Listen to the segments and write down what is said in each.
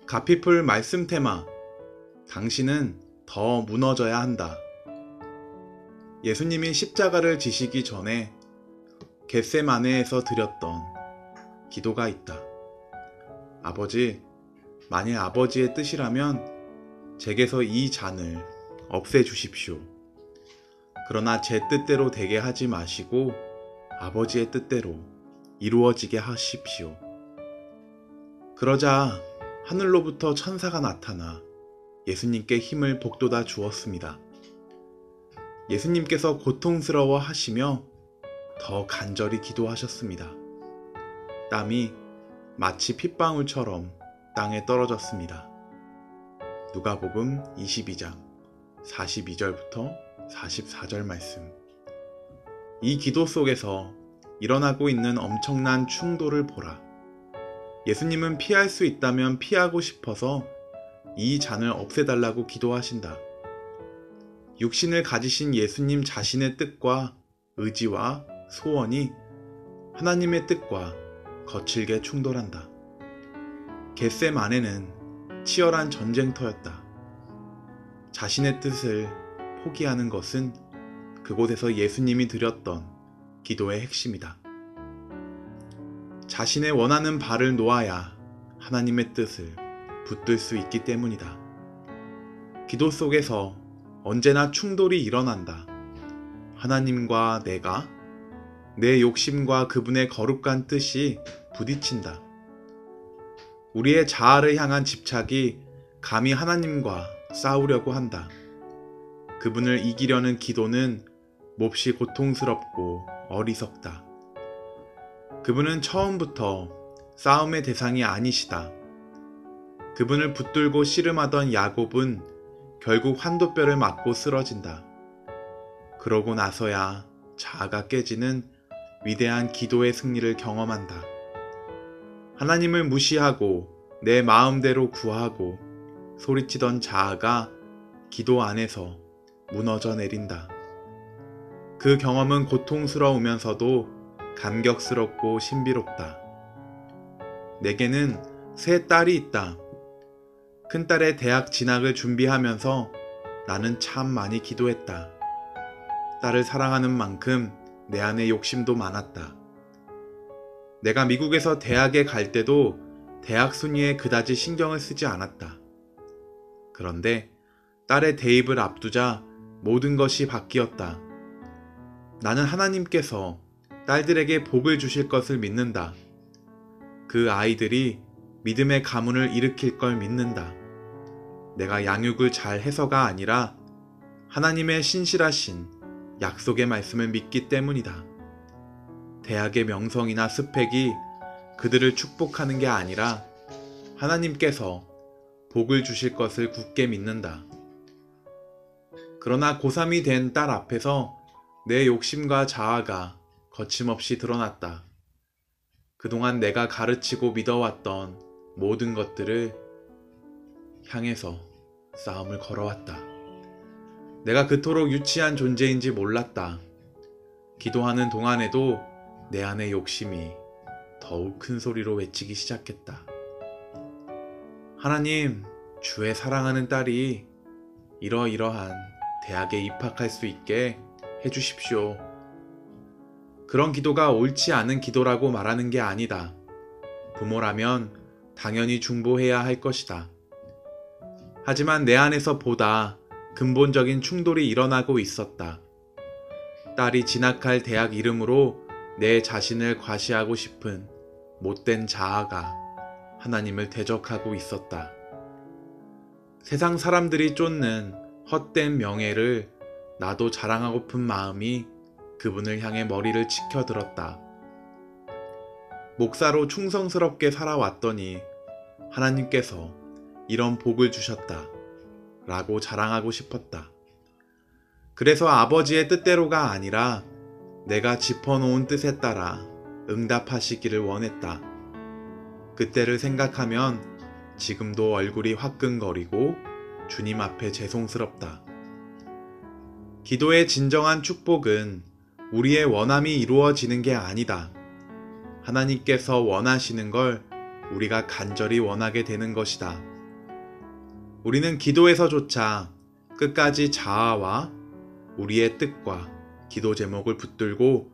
가피풀 말씀 테마. 당신은 더 무너져야 한다. 예수님이 십자가를 지시기 전에 겟세마네에서 드렸던 기도가 있다. 아버지, 만일 아버지의 뜻이라면 제게서 이 잔을 없애주십시오. 그러나 제 뜻대로 되게 하지 마시고 아버지의 뜻대로 이루어지게 하십시오. 그러자 하늘로부터 천사가 나타나 예수님께 힘을 북돋아 주었습니다. 예수님께서 고통스러워 하시며 더 간절히 기도하셨습니다. 땀이 마치 핏방울처럼 땅에 떨어졌습니다. 누가복음 22장 42절부터 44절 말씀. 이 기도 속에서 일어나고 있는 엄청난 충돌을 보라. 예수님은 피할 수 있다면 피하고 싶어서 이 잔을 없애달라고 기도하신다. 육신을 가지신 예수님 자신의 뜻과 의지와 소원이 하나님의 뜻과 거칠게 충돌한다. 겟세마네는 치열한 전쟁터였다. 자신의 뜻을 포기하는 것은 그곳에서 예수님이 드렸던 기도의 핵심이다. 자신의 원하는 바를 놓아야 하나님의 뜻을 붙들 수 있기 때문이다. 기도 속에서 언제나 충돌이 일어난다. 하나님과 내가, 내 욕심과 그분의 거룩한 뜻이 부딪힌다. 우리의 자아를 향한 집착이 감히 하나님과 싸우려고 한다. 그분을 이기려는 기도는 몹시 고통스럽고 어리석다. 그분은 처음부터 싸움의 대상이 아니시다. 그분을 붙들고 씨름하던 야곱은 결국 환도뼈를 맞고 쓰러진다. 그러고 나서야 자아가 깨지는 위대한 기도의 승리를 경험한다. 하나님을 무시하고 내 마음대로 구하고 소리치던 자아가 기도 안에서 무너져 내린다. 그 경험은 고통스러우면서도 감격스럽고 신비롭다. 내게는 세 딸이 있다. 큰딸의 대학 진학을 준비하면서 나는 참 많이 기도했다. 딸을 사랑하는 만큼 내 안에 욕심도 많았다. 내가 미국에서 대학에 갈 때도 대학 순위에 그다지 신경을 쓰지 않았다. 그런데 딸의 대입을 앞두자 모든 것이 바뀌었다. 나는 하나님께서 딸들에게 복을 주실 것을 믿는다. 그 아이들이 믿음의 가문을 일으킬 걸 믿는다. 내가 양육을 잘 해서가 아니라 하나님의 신실하신 약속의 말씀을 믿기 때문이다. 대학의 명성이나 스펙이 그들을 축복하는 게 아니라 하나님께서 복을 주실 것을 굳게 믿는다. 그러나 고3이 된 딸 앞에서 내 욕심과 자아가 거침없이 드러났다. 그동안 내가 가르치고 믿어왔던 모든 것들을 향해서 싸움을 걸어왔다. 내가 그토록 유치한 존재인지 몰랐다. 기도하는 동안에도 내 안의 욕심이 더욱 큰 소리로 외치기 시작했다. 하나님, 주의 사랑하는 딸이 이러이러한 대학에 입학할 수 있게 해주십시오. 그런 기도가 옳지 않은 기도라고 말하는 게 아니다. 부모라면 당연히 중보해야 할 것이다. 하지만 내 안에서 보다 근본적인 충돌이 일어나고 있었다. 딸이 진학할 대학 이름으로 내 자신을 과시하고 싶은 못된 자아가 하나님을 대적하고 있었다. 세상 사람들이 쫓는 헛된 명예를 나도 자랑하고픈 마음이 그분을 향해 머리를 치켜들었다. 목사로 충성스럽게 살아왔더니 하나님께서 이런 복을 주셨다 라고 자랑하고 싶었다. 그래서 아버지의 뜻대로가 아니라 내가 짚어놓은 뜻에 따라 응답하시기를 원했다. 그때를 생각하면 지금도 얼굴이 화끈거리고 주님 앞에 죄송스럽다. 기도의 진정한 축복은 우리의 원함이 이루어지는 게 아니다. 하나님께서 원하시는 걸 우리가 간절히 원하게 되는 것이다. 우리는 기도에서조차 끝까지 자아와 우리의 뜻과 기도 제목을 붙들고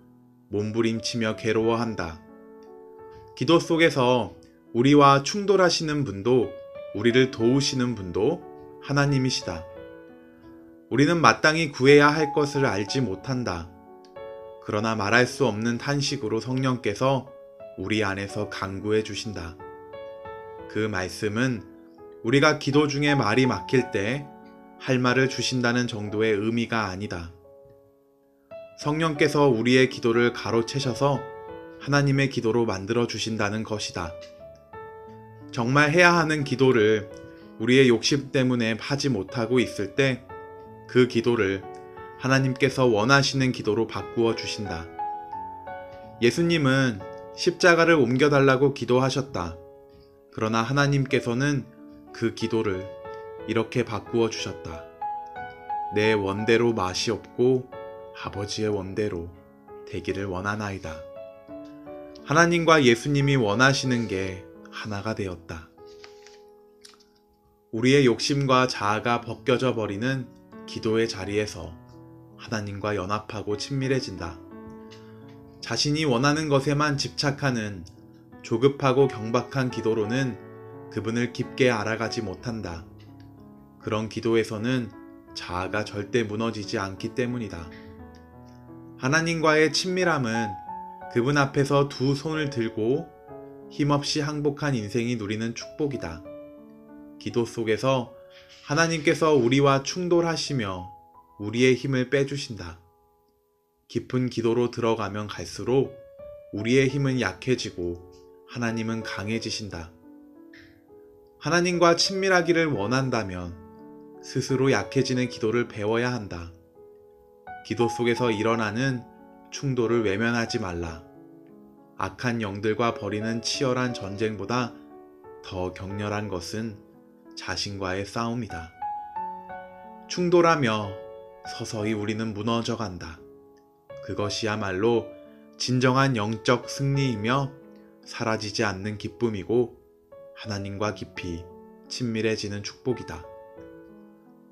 몸부림치며 괴로워한다. 기도 속에서 우리와 충돌하시는 분도 우리를 도우시는 분도 하나님이시다. 우리는 마땅히 구해야 할 것을 알지 못한다. 그러나 말할 수 없는 탄식으로 성령께서 우리 안에서 간구해 주신다. 그 말씀은 우리가 기도 중에 말이 막힐 때 할 말을 주신다는 정도의 의미가 아니다. 성령께서 우리의 기도를 가로채셔서 하나님의 기도로 만들어 주신다는 것이다. 정말 해야 하는 기도를 우리의 욕심 때문에 하지 못하고 있을 때 그 기도를 하나님께서 원하시는 기도로 바꾸어 주신다. 예수님은 십자가를 옮겨달라고 기도하셨다. 그러나 하나님께서는 그 기도를 이렇게 바꾸어 주셨다. 내 원대로 맛이 없고 아버지의 원대로 되기를 원하나이다. 하나님과 예수님이 원하시는 게 하나가 되었다. 우리의 욕심과 자아가 벗겨져 버리는 기도의 자리에서 하나님과 연합하고 친밀해진다. 자신이 원하는 것에만 집착하는 조급하고 경박한 기도로는 그분을 깊게 알아가지 못한다. 그런 기도에서는 자아가 절대 무너지지 않기 때문이다. 하나님과의 친밀함은 그분 앞에서 두 손을 들고 힘없이 항복한 인생이 누리는 축복이다. 기도 속에서 하나님께서 우리와 충돌하시며 우리의 힘을 빼주신다. 깊은 기도로 들어가면 갈수록 우리의 힘은 약해지고 하나님은 강해지신다. 하나님과 친밀하기를 원한다면 스스로 약해지는 기도를 배워야 한다. 기도 속에서 일어나는 충돌을 외면하지 말라. 악한 영들과 벌이는 치열한 전쟁보다 더 격렬한 것은 자신과의 싸움이다. 충돌하며 서서히 우리는 무너져 간다. 그것이야말로 진정한 영적 승리이며 사라지지 않는 기쁨이고 하나님과 깊이 친밀해지는 축복이다.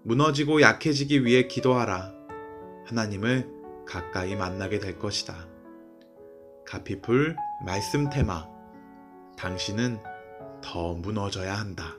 무너지고 약해지기 위해 기도하라. 하나님을 가까이 만나게 될 것이다. 가피풀 말씀 테마. 당신은 더 무너져야 한다.